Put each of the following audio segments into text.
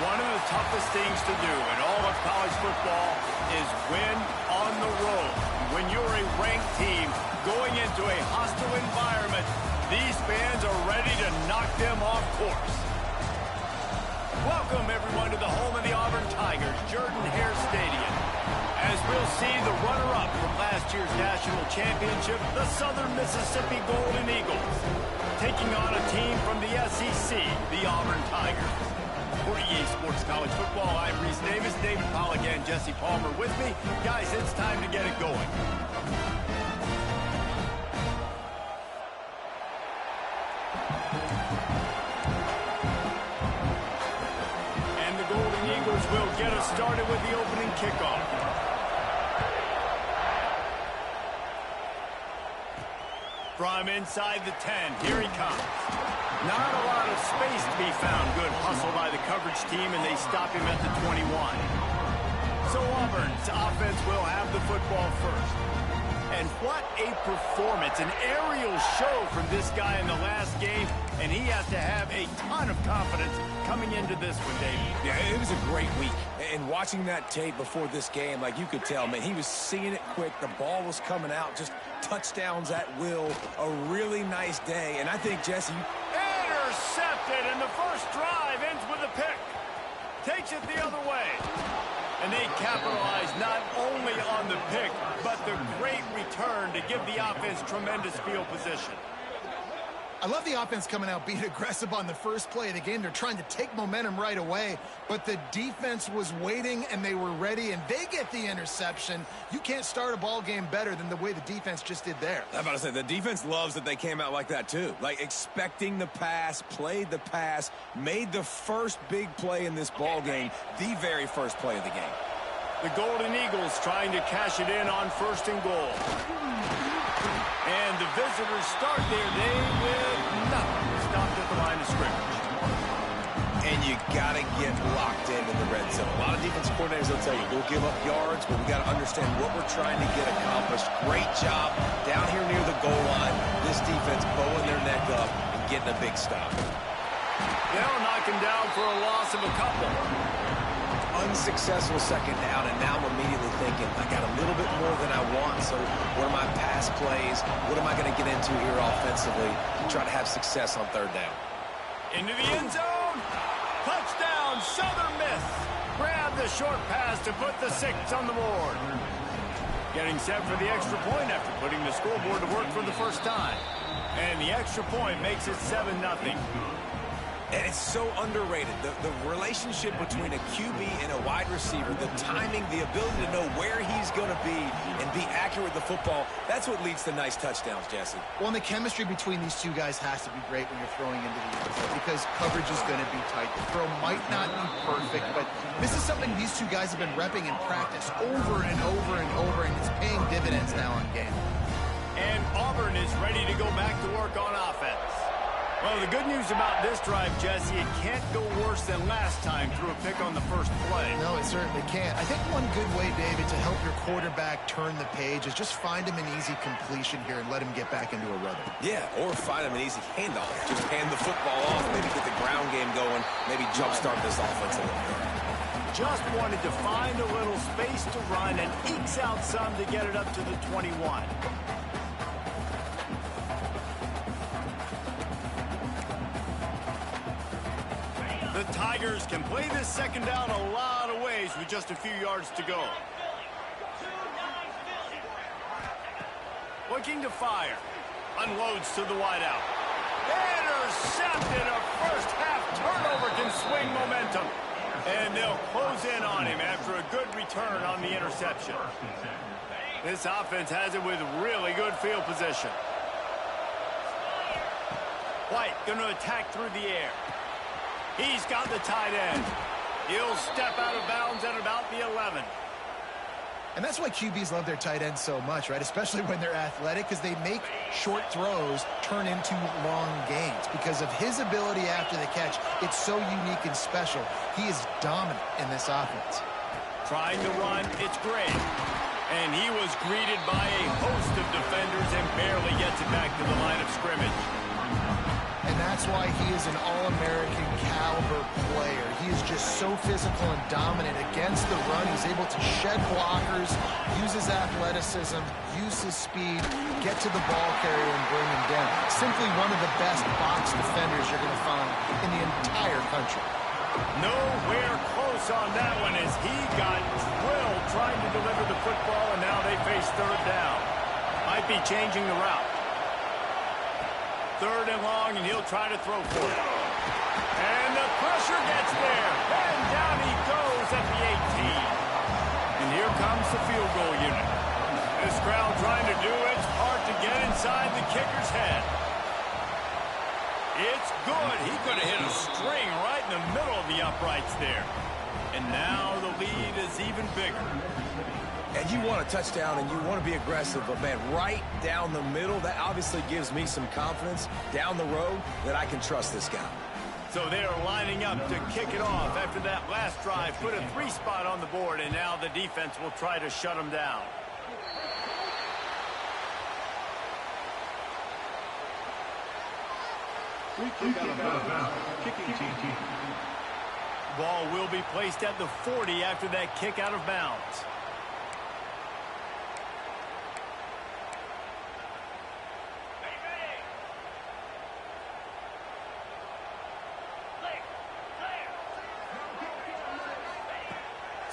One of the toughest things to do in all of college football is win on the road. When you're a ranked team going into a hostile environment, these fans are ready to knock them off course. Welcome, everyone, to the home of the Auburn Tigers, Jordan-Hare Stadium. As we'll see the runner-up from last year's national championship, the Southern Mississippi Golden Eagles, taking on a team from the SEC, the Auburn Tigers. For EA Sports College Football, I'm Reese Davis, David Pollack, and Jesse Palmer with me. Guys, it's time to get it going. And the Golden Eagles will get us started with the opening kickoff. From inside the 10, here he comes. Not a lot of space to be found. Good hustle by the coverage team, and they stop him at the 21. So Auburn's offense will have the football first. And what a performance. An aerial show from this guy in the last game, and he has to have a ton of confidence coming into this one, Dave. Yeah, it was a great week. And watching that tape before this game, like you could tell, man, he was seeing it quick. The ball was coming out, just touchdowns at will. A really nice day. And I think, Jesse, intercepted, and the first drive ends with a pick. Takes it the other way. And they capitalize not only on the pick, but the great return to give the offense tremendous field position. I love the offense coming out being aggressive on the first play of the game. They're trying to take momentum right away, but the defense was waiting, and they were ready, and they get the interception. You can't start a ball game better than the way the defense just did there. I'm about to say, the defense loves that they came out like that, too. Like, expecting the pass, played the pass, made the first big play in this ball game, the very first play of the game. The Golden Eagles trying to cash it in on 1st and goal. And the visitors start their day with nothing. Stopped at the line of scrimmage. And you got to get locked in the red zone. A lot of defense coordinators will tell you, we'll give up yards, but we got to understand what we're trying to get accomplished. Great job down here near the goal line. This defense bowing their neck up and getting a big stop. They'll knock him down for a loss of a couple. Unsuccessful second down, and now I'm immediately thinking, I got a little bit more than I want, so what are my pass plays? What am I going to get into here offensively to try to have success on 3rd down? Into the end zone. Touchdown, Southern Miss. Grab the short pass to put the 6 on the board. Getting set for the extra point after putting the scoreboard to work for the first time. And the extra point makes it 7-0. And it's so underrated. The relationship between a QB and a wide receiver, the timing, the ability to know where he's going to be and be accurate with the football, that's what leads to nice touchdowns, Jesse. Well, and the chemistry between these two guys has to be great when you're throwing into the end zone because coverage is going to be tight. The throw might not be perfect, but this is something these two guys have been repping in practice over and over and over, and it's paying dividends now in game. And Auburn is ready to go back to work on offense. Well, the good news about this drive, Jesse, it can't go worse than last time through a pick on the first play. No, it certainly can't. I think one good way, David, to help your quarterback turn the page is just find him an easy completion here and let him get back into a rhythm. Yeah, or find him an easy handoff. Just hand the football off, maybe get the ground game going, maybe jumpstart this offense a little bit. Just wanted to find a little space to run and ekes out some to get it up to the 21. The Tigers can play this second down a lot of ways with just a few yards to go. Looking to fire. Unloads to the wideout. Intercepted. A first half turnover can swing momentum. And they'll close in on him after a good return on the interception. This offense has it with really good field position. White going to attack through the air. He's got the tight end. He'll step out of bounds at about the 11. And that's why QBs love their tight ends so much, right? Especially when they're athletic, because they make short throws turn into long gains. Because of his ability after the catch, it's so unique and special. He is dominant in this offense. Trying to run, it's great. And he was greeted by a host of defenders and barely gets it back to the line of scrimmage. And and that's why he is an All-American caliber player. He is just so physical and dominant against the run. He's able to shed blockers, use his athleticism, use his speed, get to the ball carrier and bring him down. Simply one of the best box defenders you're going to find in the entire country. Nowhere close on that one as he got drilled trying to deliver the football, and now they face third down. Might be changing the route. Third and long, and he'll try to throw for it. And the pressure gets there. And down he goes at the 18. And here comes the field goal unit. This crowd trying to do its part to get inside the kicker's head. It's good. He could have hit a string right in the middle of the uprights there. And now the lead is even bigger. And you want a touchdown and you want to be aggressive, but man, right down the middle, that obviously gives me some confidence down the road that I can trust this guy. So they're lining up to kick it off after that last drive. Put a 3 spot on the board, and now the defense will try to shut them down. Kick out of bounds. Kicking team. Ball will be placed at the 40 after that kick out of bounds.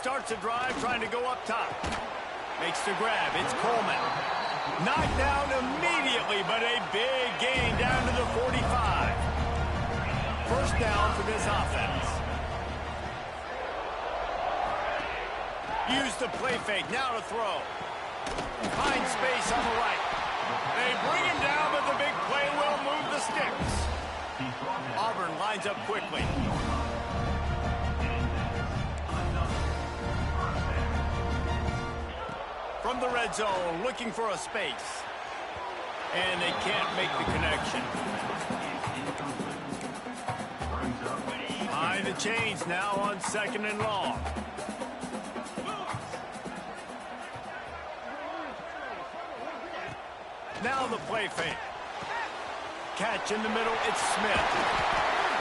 Starts a drive trying to go up top. Makes the grab. It's Coleman. Knocked down immediately, but a big gain down to the 45. First down for this offense. Use the play fake. Now to throw. Find space on the right. They bring him down, but the big play will move the sticks. Auburn lines up quickly. From the red zone, looking for a space. And they can't make the connection. Behind the chains now on second and long. Now the play fake. Catch in the middle, it's Smith.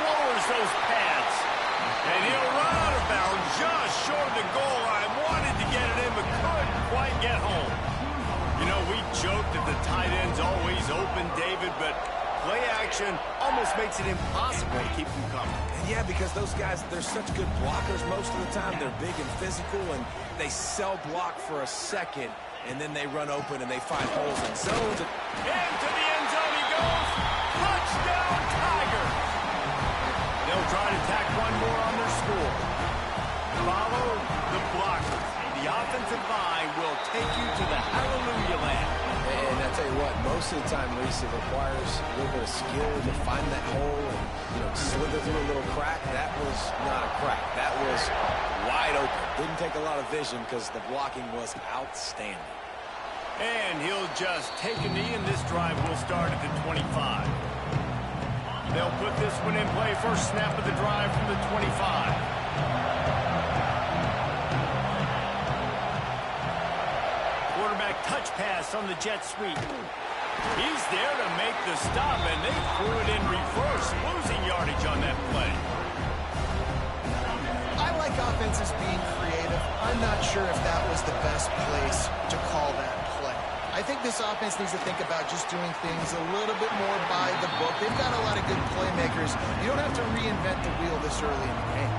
Lowers those pads. And he'll run out of bounds just short of the goal line. Wanted to get it in, but couldn't quite get home. You know, we joked that the tight end's always open, David, but play action almost makes it impossible to keep them coming. And yeah, because those guys, they're such good blockers most of the time. They're big and physical, and they sell block for a second, and then they run open and they find holes in zones. Into the end zone he goes. Touchdown, Tigers. They'll try to tack one more on their score. Follow the blockers. The offensive line will take you to the hallelujah land. And I tell you what, most of the time, Reese, it requires a little bit of skill to find that hole and, you know, slither through a little crack. That was not a crack. That was wide open. Didn't take a lot of vision because the blocking was outstanding. And he'll just take a knee, and this drive will start at the 25. They'll put this one in play. First snap of the drive from the 25. Quarterback touch pass on the jet sweep. He's there to make the stop, and they threw it in reverse, losing yardage on that play. I like offenses being creative. I'm not sure if that was the best place to call that play. I think this offense needs to think about just doing things a little bit more by the book. They've got a lot of good playmakers. You don't have to reinvent the wheel this early in the game.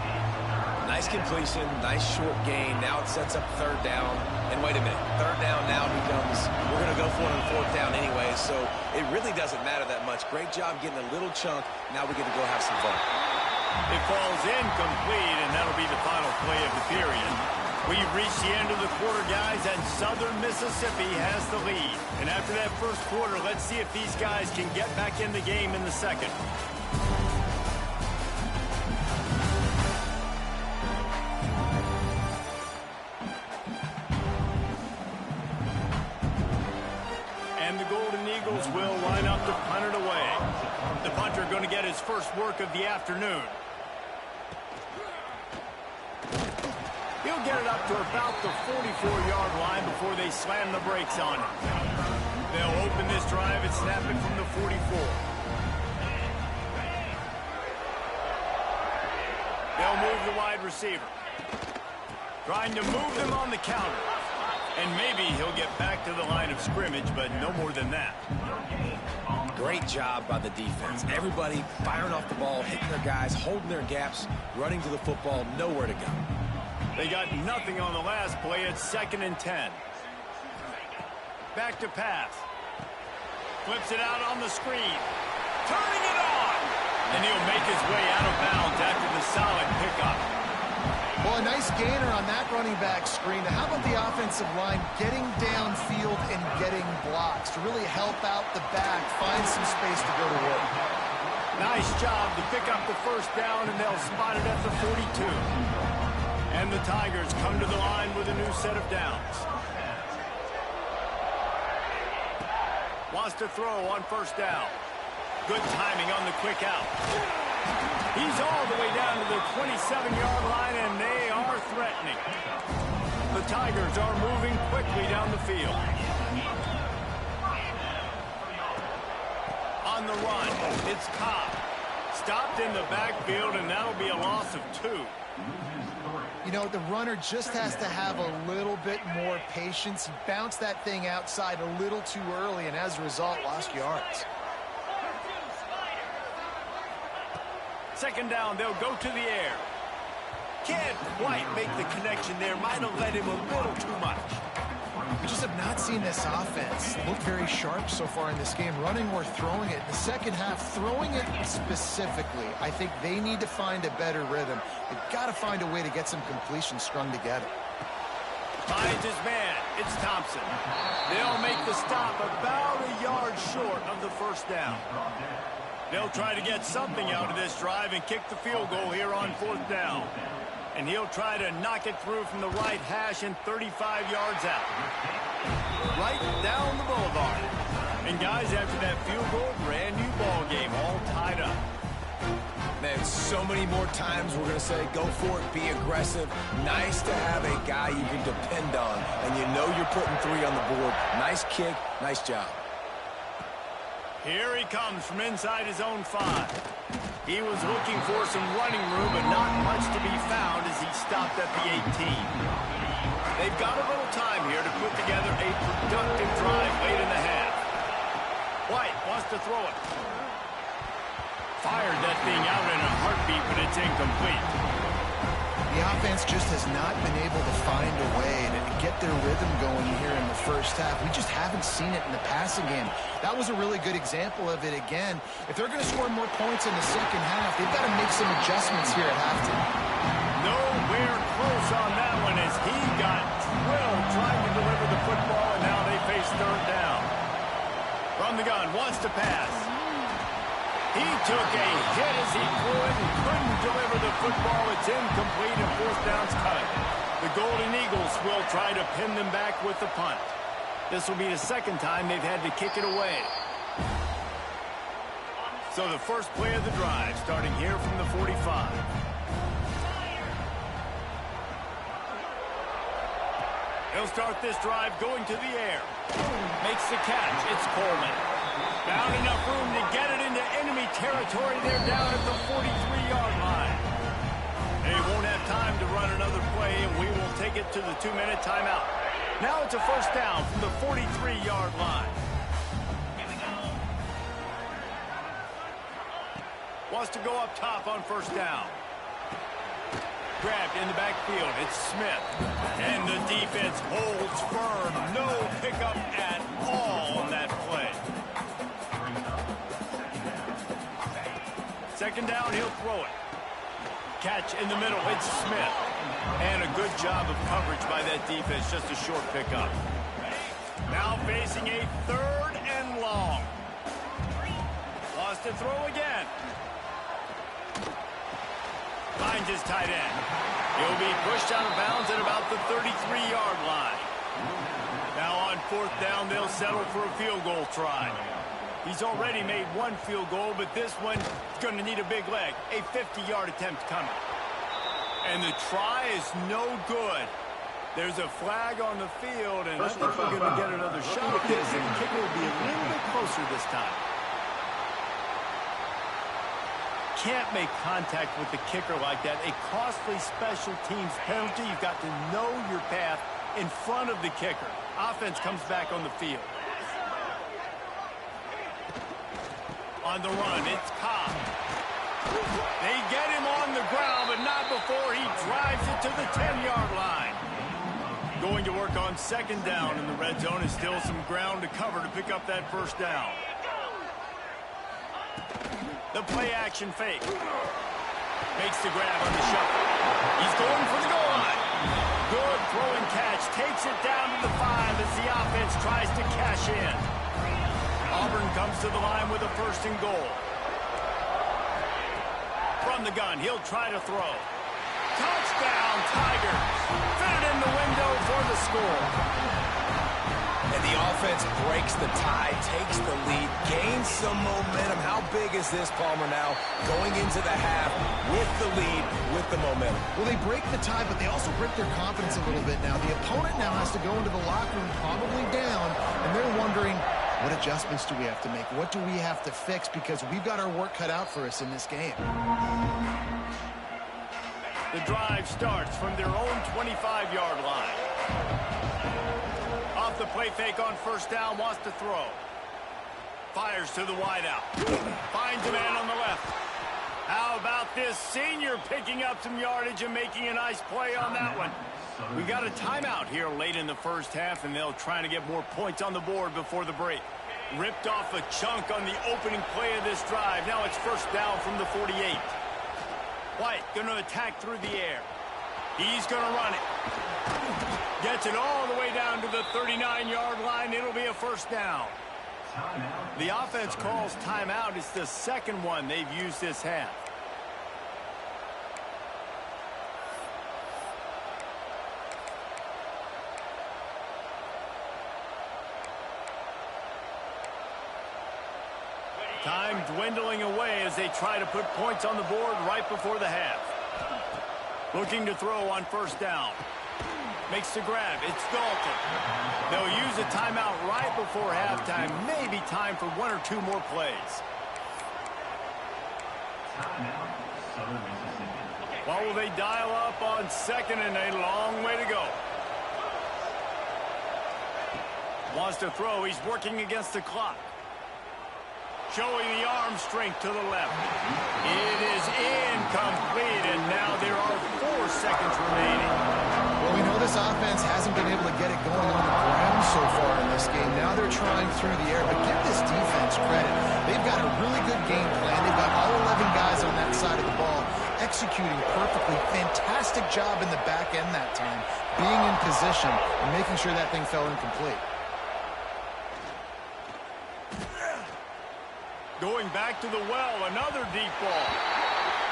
Nice completion, nice short gain. Now it sets up third down. And wait a minute, third down now becomes, we're going to go for it on fourth down anyway, so it really doesn't matter that much. Great job getting a little chunk. Now we get to go have some fun. It falls incomplete, and that'll be the final play of the period. We've reached the end of the quarter, guys, and Southern Mississippi has the lead. And after that first quarter, let's see if these guys can get back in the game in the second. And the Golden Eagles will line up to punt it away. The punter going to get his first work of the afternoon. He'll get it up to about the 44-yard line before they slam the brakes on it. They'll open this drive and snap it from the 44. They'll move the wide receiver. Trying to move them on the counter. And maybe he'll get back to the line of scrimmage, but no more than that. Great job by the defense. Everybody firing off the ball, hitting their guys, holding their gaps, running to the football, nowhere to go. They got nothing on the last play. It's 2nd and 10. Back to pass. Flips it out on the screen. Turning it on! And he'll make his way out of bounds after the solid pickup. Well, a nice gainer on that running back screen. How about the offensive line getting downfield and getting blocks to really help out the back, find some space to go to work? Nice job to pick up the first down, and they'll spot it at the 42. And the Tigers come to the line with a new set of downs. Wants to throw on first down. Good timing on the quick out. He's all the way down to the 27-yard line, and they are threatening. The Tigers are moving quickly down the field. On the run, it's Cobb. Stopped in the backfield, and that'll be a loss of 2. You know, the runner just has to have a little bit more patience. He bounced that thing outside a little too early, and as a result, lost yards. 2nd down, they'll go to the air. Can't quite make the connection there. Might have led him a little too much. We just have not seen this offense look very sharp so far in this game, running or throwing it. In the second half, throwing it specifically, I think they need to find a better rhythm. They've got to find a way to get some completions strung together. Finds his man. It's Thompson. They'll make the stop about a yard short of the first down. They'll try to get something out of this drive and kick the field goal here on 4th down. And he'll try to knock it through from the right hash and 35 yards out. Right down the boulevard. And guys, after that field goal, brand new ball game, all tied up. Man, so many more times we're going to say, go for it, be aggressive. Nice to have a guy you can depend on, and you know you're putting 3 on the board. Nice kick, nice job. Here he comes from inside his own 5. He was looking for some running room, but not much to be found as he stopped at the 18. They've got a little time here to put together a productive drive late in the half. White wants to throw it. Fired that thing out in a heartbeat, but it's incomplete. The offense just has not been able to find a way to get their rhythm going here in the first half. We just haven't seen it in the passing game. That was a really good example of it again. If they're going to score more points in the second half, they've got to make some adjustments here at halftime. Nowhere close on that one as he got drilled trying to deliver the football, and now they face 3rd down. From the gun, wants to pass. He took a hit as he threw it and couldn't deliver the football. It's incomplete and 4th down's cut. The Golden Eagles will try to pin them back with the punt. This will be the 2nd time they've had to kick it away. So the first play of the drive starting here from the 45. He'll start this drive going to the air. Makes the catch. It's Coleman. Found enough room to get it into enemy territory. They're down at the 43-yard line. They won't have time to run another play, and we will take it to the 2-minute timeout. Now it's a first down from the 43-yard line. Wants to go up top on first down. Grabbed in the backfield. It's Smith. And the defense holds firm. No pickup at all on that play. 2nd down, he'll throw it. Catch in the middle. It's Smith. And a good job of coverage by that defense. Just a short pickup. Now facing a 3rd and long. Wants to throw again. Finds his tight end. He'll be pushed out of bounds at about the 33-yard line. Now on 4th down, they'll settle for a field goal try. He's already made 1 field goal, but this one is going to need a big leg. A 50-yard attempt coming. And the try is no good. There's a flag on the field, and I think we're going to get another shot at this, and the kicker will be a little bit closer this time. can't make contact with the kicker like that. A costly special teams penalty. You've got to know your path in front of the kicker. Offense comes back on the field. On the run, it's Cobb. They get him on the ground, but not before he drives it to the 10-yard line. Going to work on second down in the red zone. Is still some ground to cover to pick up that first down. The play-action fake. Makes the grab on the shuffle. He's going for the goal line. Good throw and catch. Takes it down to the 5 as the offense tries to cash in. Auburn comes to the line with a first and goal. From the gun, he'll try to throw. Touchdown, Tigers. Fit it in the window for the score. And the offense breaks the tie, takes the lead, gains some momentum. How big is this, Palmer, now? Going into the half with the lead, with the momentum. Well, they break the tie, but they also break their confidence a little bit now. The opponent now has to go into the locker room probably down, and they're wondering, what adjustments do we have to make? What do we have to fix? Because we've got our work cut out for us in this game. The drive starts from their own 25-yard line. Off the play fake on first down, wants to throw. Fires to the wideout. Finds a man on the left. How about this senior picking up some yardage and making a nice play on that one? We got a timeout here late in the first half, and they'll try to get more points on the board before the break. Ripped off a chunk on the opening play of this drive. Now it's first down from the 48. White going to attack through the air. He's going to run it. Gets it all the way down to the 39-yard line. It'll be a first down. The offense calls timeout. It's the second one they've used this half. Time dwindling away as they try to put points on the board right before the half. Looking to throw on first down. Makes the grab. It's Dalton. They'll use a timeout right before halftime. Maybe time for one or two more plays. Well, will they dial up on second and a long way to go? Wants to throw. He's working against the clock. Showing the arm strength to the left. It is incomplete, and now there are 4 seconds remaining. Well, we know this offense hasn't been able to get it going on the ground so far in this game. Now they're trying through the air, but give this defense credit. They've got a really good game plan. They've got all 11 guys on that side of the ball executing perfectly. Fantastic job in the back end that time, being in position and making sure that thing fell incomplete. Going back to the well, another deep ball.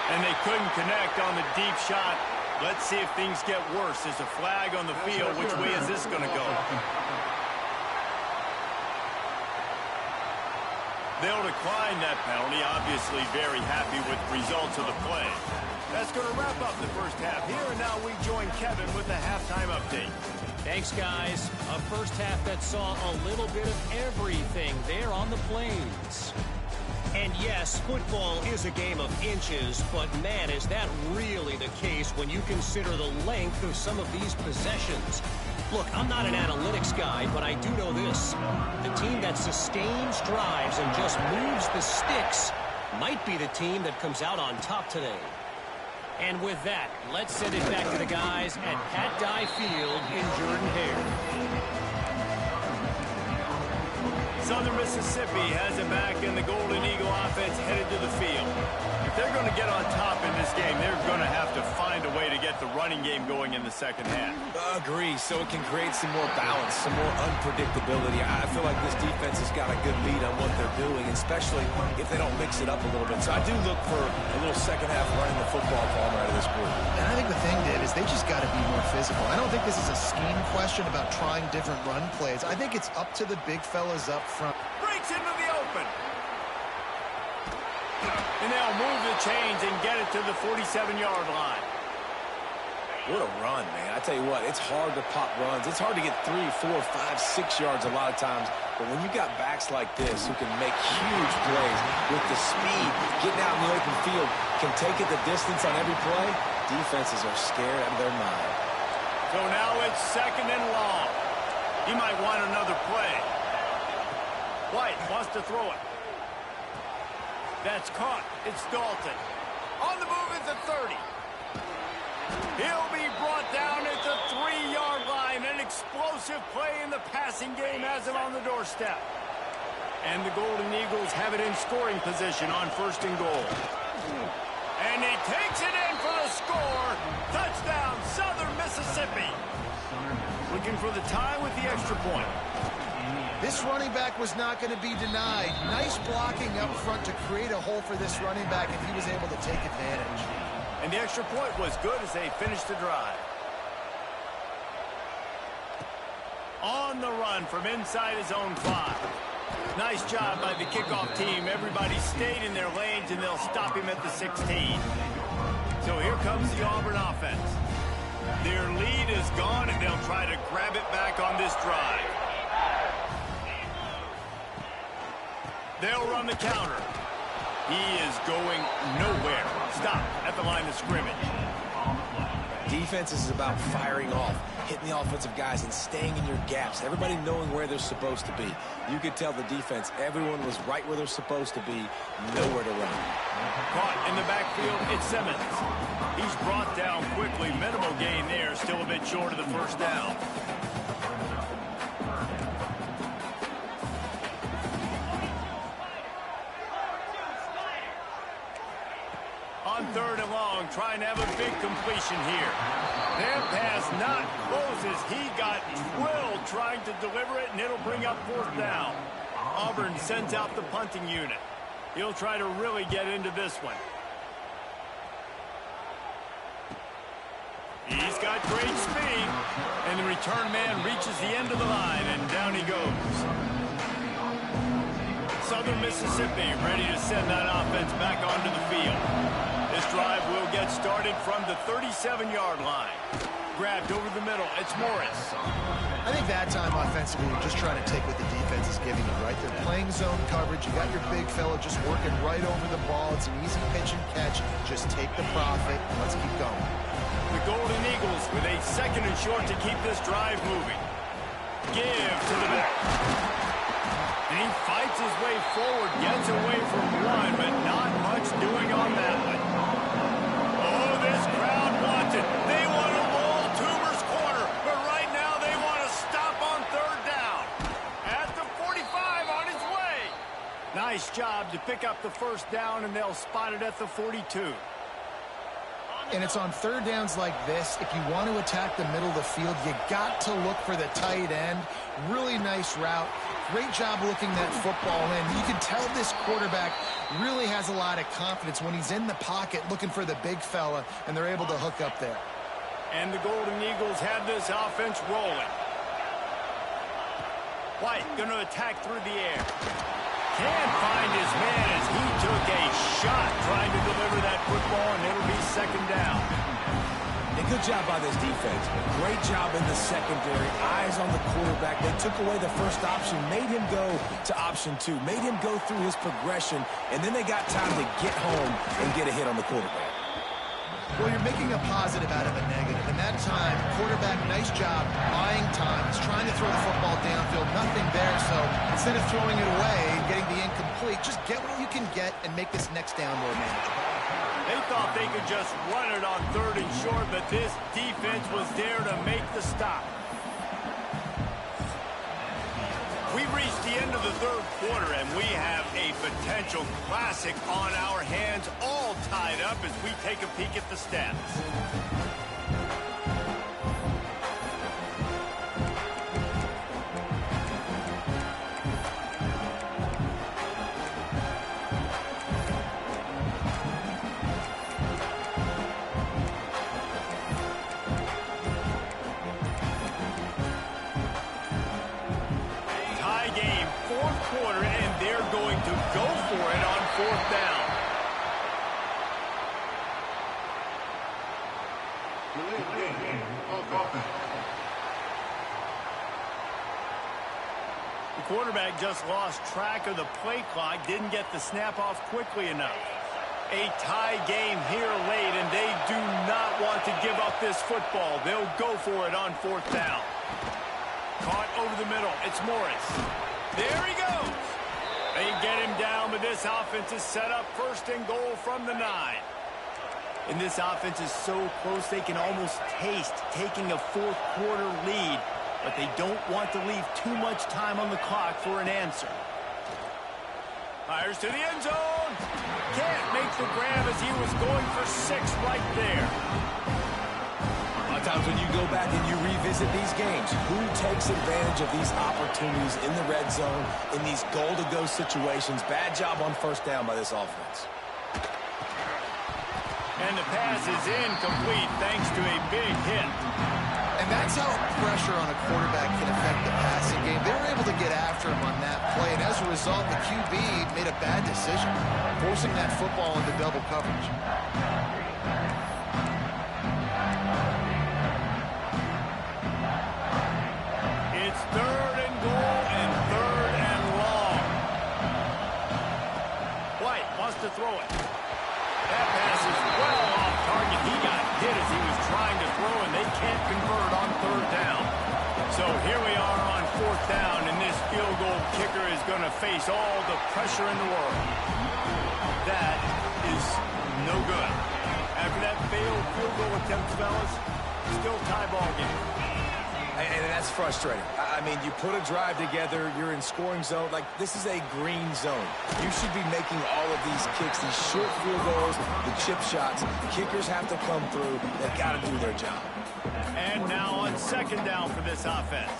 And they couldn't connect on the deep shot. Let's see if things get worse. There's a flag on the field. Which way is this going to go? They'll decline that penalty. Obviously very happy with the results of the play. That's going to wrap up the first half here. And now we join Kevin with the halftime update. Thanks, guys. A first half that saw a little bit of everything there on the Plains. And yes, football is a game of inches, but man, is that really the case when you consider the length of some of these possessions. Look, I'm not an analytics guy, but I do know this. The team that sustains drives and just moves the sticks might be the team that comes out on top today. And with that, let's send it back to the guys at Pat Dye Field in Jordan-Hare. Southern Mississippi has it back, and the Golden Eagle offense headed to the field. If they're going to get on top in this game, they're going to have to find a way to get the running game going in the second half. Agree, so it can create some more balance, some more unpredictability. I feel like this defense has got a good lead on what they're doing, especially if they don't mix it up a little bit. So I do look for a little second half running the football Palmer out of this group. And I think the thing, Dave, is they just got to be more physical. I don't think this is a scheme question about trying different run plays. I think it's up to the big fellas up front. Breaks into the open. And they'll move the chains and get it to the 47-yard line. What a run, man. I tell you what, it's hard to pop runs. It's hard to get 3, 4, 5, 6 yards a lot of times. But when you got backs like this who can make huge plays with the speed, getting out in the open field, can take it the distance on every play, defenses are scared out of their mind. So now it's 2nd and long. He might want another play. White wants to throw it. That's caught. It's Dalton. On the move at the 30. He'll be brought down at the 3-yard line. An explosive play in the passing game has him on the doorstep. And the Golden Eagles have it in scoring position on 1st and goal. And he takes it in for the score. Touchdown, Southern Mississippi. Looking for the tie with the extra point. This running back was not going to be denied. Nice blocking up front to create a hole for this running back, and he was able to take advantage. And the extra point was good as they finished the drive. On the run from inside his own 5. Nice job by the kickoff team. Everybody stayed in their lanes, and they'll stop him at the 16. So here comes the Auburn offense. Their lead is gone, and they'll try to grab it back on this drive. They'll run the counter. He is going nowhere. Stop at the line of scrimmage. Defense is about firing off, hitting the offensive guys and staying in your gaps. Everybody knowing where they're supposed to be. You could tell the defense, everyone was right where they're supposed to be, nowhere to run. Caught in the backfield, it's Simmons. He's brought down quickly. Minimal gain there, still a bit short of the 1st down. On 3rd and long, trying to have a big completion here. Their pass not close as he got drilled trying to deliver it, and it'll bring up 4th down. Auburn sends out the punting unit. He'll try to really get into this one. He's got great speed, and the return man reaches the end of the line, and down he goes. Southern Mississippi ready to send that offense back onto the field. This drive will get started from the 37-yard line. Grabbed over the middle. It's Morris. I think that time offensively, you're just trying to take what the defense is giving you, right? They're playing zone coverage. You got your big fella just working right over the ball. It's an easy pitch and catch. Just take the profit, and let's keep going. The Golden Eagles with a 2nd and short to keep this drive moving. Give to the back. And he fights his way forward, gets away from one, but not much doing on that one. Oh, this crowd wants it. They want to roll Toomer's corner, but right now they want to stop on 3rd down. At the 45 on his way. Nice job to pick up the 1st down, and they'll spot it at the 42. And it's on 3rd downs like this. If you want to attack the middle of the field, you got to look for the tight end. Really nice route. Great job looking that football in. You can tell this quarterback really has a lot of confidence when he's in the pocket looking for the big fella, and they're able to hook up there. And the Golden Eagles have this offense rolling. White going to attack through the air. Can't find his man as he took a shot trying to deliver that football, and it'll be 2nd down. A good job by this defense. Great job in the secondary. Eyes on the quarterback. They took away the 1st option, made him go to option 2, made him go through his progression, and then they got time to get home and get a hit on the quarterback. Well, you're making a positive out of a negative. And that time, quarterback, nice job, buying time. He's trying to throw the football downfield. Nothing there, so instead of throwing it away and getting the incomplete, just get what you can get and make this next down more manageable. They thought they could just run it on 3rd and short, but this defense was there to make the stop. We've reached the end of the 3rd quarter, and we have a potential classic on our hands, all tied up as we take a peek at the stats. Quarter, and they're going to go for it on 4th down. Offense. The quarterback just lost track of the play clock, didn't get the snap off quickly enough. A tie game here late, and they do not want to give up this football. They'll go for it on 4th down. Caught over the middle. It's Morris. There he goes. They get him down, but this offense is set up 1st and goal from the 9. And this offense is so close they can almost taste taking a 4th quarter lead, but they don't want to leave too much time on the clock for an answer. Fires to the end zone. Can't make the grab as he was going for 6 right there. A lot of times when you go back and you revisit these games, who takes advantage of these opportunities in the red zone, in these goal-to-go situations? Bad job on 1st down by this offense. And the pass is incomplete thanks to a big hit. And that's how pressure on a quarterback can affect the passing game. They were able to get after him on that play, and as a result, the QB made a bad decision, forcing that football into double coverage. It's 3rd and goal and 3rd and long. White wants to throw it. That pass is well off target. He got hit as he was trying to throw, and they can't convert on 3rd down. So here we are on 4th down, and this field goal kicker is going to face all the pressure in the world. That is no good. After that failed field goal attempt, fellas, still tie ball game. And that's frustrating. I mean, you put a drive together, you're in scoring zone. Like, this is a green zone. You should be making all of these kicks, these short field goals, the chip shots. The kickers have to come through. They've got to do their job. And now on 2nd down for this offense.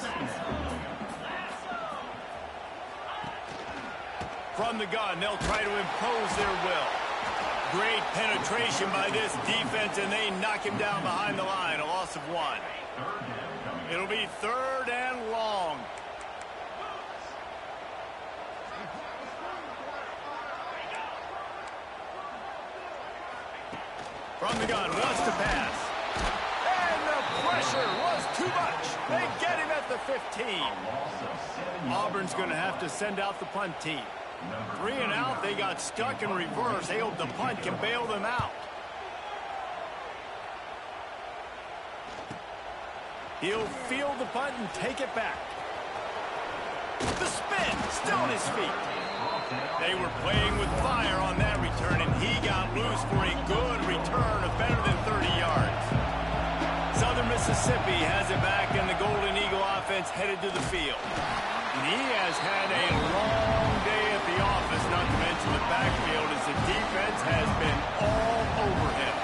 From the gun, they'll try to impose their will. Great penetration by this defense, and they knock him down behind the line. A loss of 1. It'll be 3rd and long. From the gun, wants to pass. And the pressure was too much. They get him at the 15. Auburn's going to have to send out the punt team. 3 and out, they got stuck in reverse. They hope the punt can bail them out. He'll field the punt and take it back. The spin, still on his feet. They were playing with fire on that return, and he got loose for a good return of better than 30 yards. Southern Mississippi has it back, and the Golden Eagle offense headed to the field. And he has had a long day at the office, not to mention the backfield, as the defense has been all over him.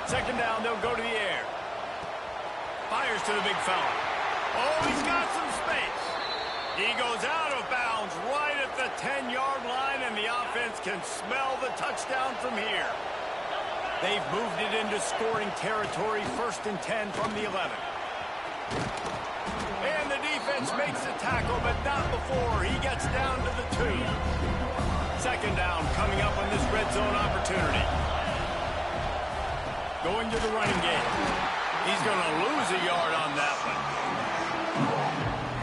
2nd down, they'll go to the air. Fires to the big fella. Oh, he's got some space. He goes out of bounds right at the 10-yard line, and the offense can smell the touchdown from here. They've moved it into scoring territory, 1st and 10 from the 11. And the defense makes the tackle, but not before he gets down to the 2. 2nd down coming up on this red zone opportunity. Going to the running game. He's going to lose a yard on that one.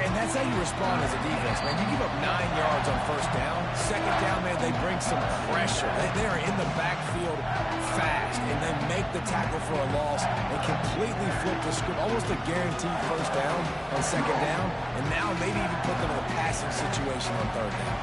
And that's how you respond as a defense, man. You give up 9 yards on 1st down. 2nd down, man, they bring some pressure. They are in the backfield fast, and they make the tackle for a loss and completely flip the script. Almost a guaranteed 1st down on 2nd down, and now maybe even put them in a passing situation on 3rd down.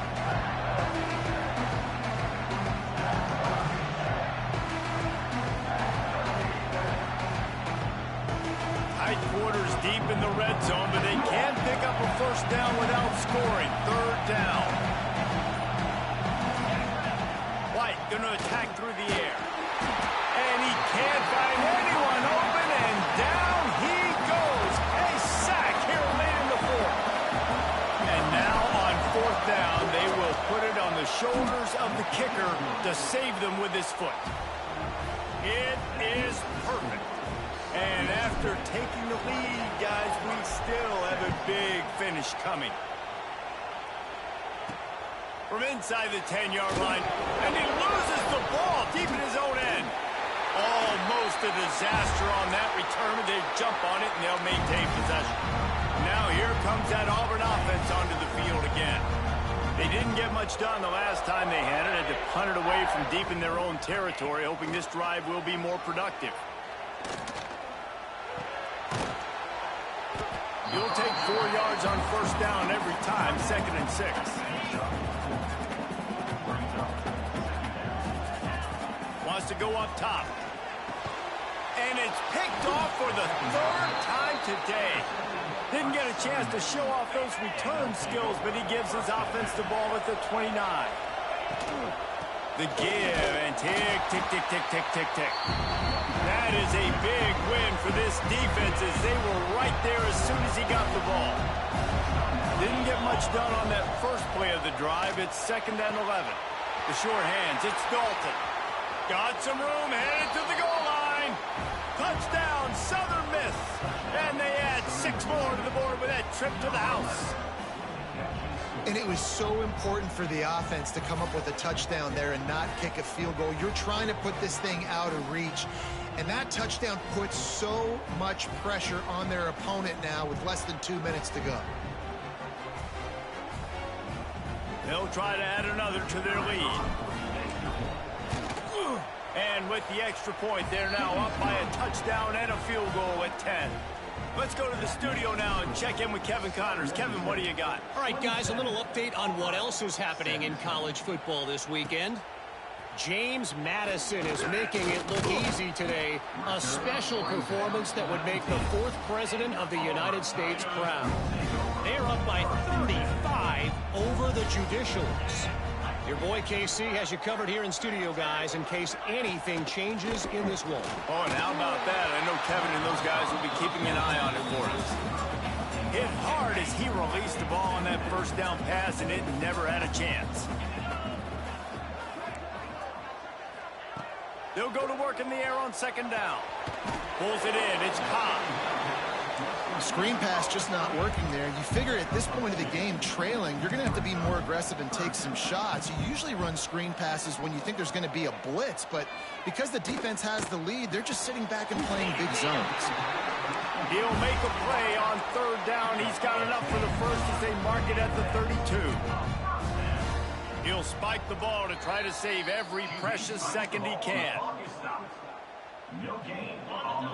Quarters deep in the red zone, but they can't pick up a 1st down without scoring. 3rd down. White going to attack through the air. And he can't find anyone open, and down he goes. A sack here late in the 4th. And now on 4th down, they will put it on the shoulders of the kicker to save them with his foot. It is perfect. And after taking the lead, guys, we still have a big finish coming. From inside the 10-yard line, and he loses the ball deep in his own end. Almost a disaster on that return, but they jump on it and they'll maintain possession. Now here comes that Auburn offense onto the field again. They didn't get much done the last time they had it. Had to punt it away from deep in their own territory, hoping this drive will be more productive. You'll take 4 yards on first down every time, 2nd and 6. Wants to go up top. And it's picked off for the 3rd time today. Didn't get a chance to show off those return skills, but he gives his offense the ball at the 29. The give and tick, tick, tick, tick, tick, tick, tick. That is a big win for this defense as they were right there as soon as he got the ball. Didn't get much done on that first play of the drive. It's 2nd and 11. The short hands, it's Dalton. Got some room, headed to the goal line. Touchdown, Southern Miss. And they add 6 more to the board with that trip to the house. And it was so important for the offense to come up with a touchdown there and not kick a field goal. You're trying to put this thing out of reach. And that touchdown puts so much pressure on their opponent now with less than 2 minutes to go. They'll try to add another to their lead. And with the extra point, they're now up by a touchdown and a field goal at 10. Let's go to the studio now and check in with Kevin Connors. Kevin, what do you got? All right, guys, a little update on what else is happening in college football this weekend. James Madison is making it look easy today. A special performance that would make the 4th president of the United States proud. They're up by 35 over the Judicials. Your boy KC has you covered here in studio, guys, in case anything changes in this one. Oh, and how about that? I know Kevin and those guys will be keeping an eye on it for us. Hit hard as he released the ball on that first down pass, and it never had a chance. They'll go to work in the air on 2nd down. Pulls it in. It's Cobb. Screen pass just not working there. You figure at this point of the game, trailing, you're going to have to be more aggressive and take some shots. You usually run screen passes when you think there's going to be a blitz, but because the defense has the lead, they're just sitting back and playing big zones. He'll make a play on 3rd down. He's got enough for the first as they mark it at the 32. He'll spike the ball to try to save every precious second he can.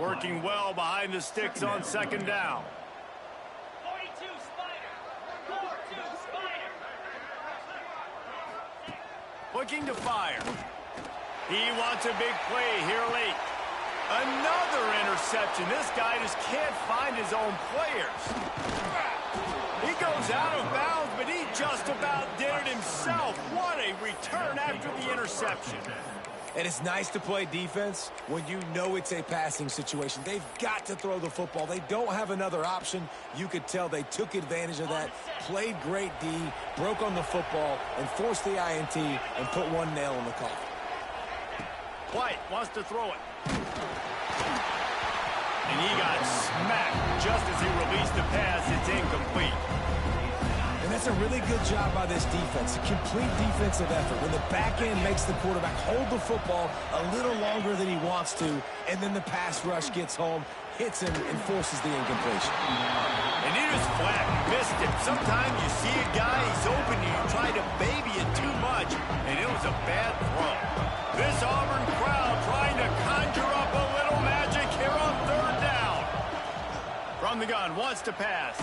Working well behind the sticks on 2nd down. 42 Spider. 42 Spider. Looking to fire. He wants a big play here late. Another interception. This guy just can't find his own players. He goes out of bounds, but he just about did it himself. What a return after the interception. And it's nice to play defense when you know it's a passing situation. They've got to throw the football. They don't have another option. You could tell they took advantage of that, played great D, broke on the football, and forced the INT and put one nail in the coffin. White wants to throw it. And he got smacked just as he released the pass. It's incomplete. And that's a really good job by this defense, a complete defensive effort. When the back end makes the quarterback hold the football a little longer than he wants to, and then the pass rush gets home, hits him, and forces the incompletion. And he just flat missed him. Sometimes you see a guy, he's open, and you try to baby it too much, and it was a bad throw. This Auburn crowd trying to conjure up a little magic here on 3rd down. From the gun, wants to pass.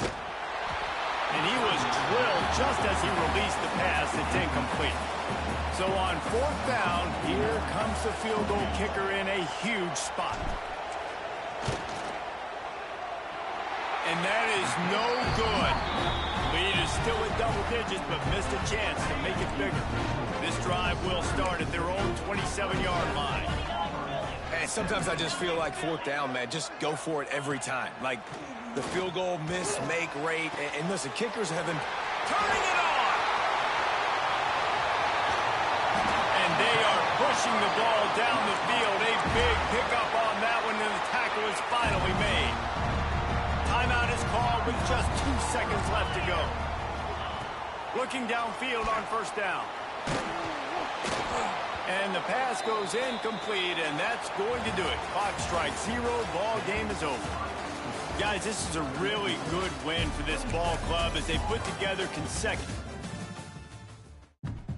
And he was drilled just as he released the pass. It's incomplete. So on 4th down, here comes the field goal kicker in a huge spot. And that is no good. Lead is still in double digits, but missed a chance to make it bigger. This drive will start at their own 27-yard line. And sometimes I just feel like 4th down, man, just go for it every time. Like the field goal miss, make rate, and listen, kickers have been turning it on. And they are pushing the ball down the field. A big pickup on that one, and the tackle is finally made. Timeout is called with just 2 seconds left to go. Looking downfield on 1st down. And the pass goes incomplete, and that's going to do it. Clock strikes 0, ball game is over. Guys, this is a really good win for this ball club as they put together consecutive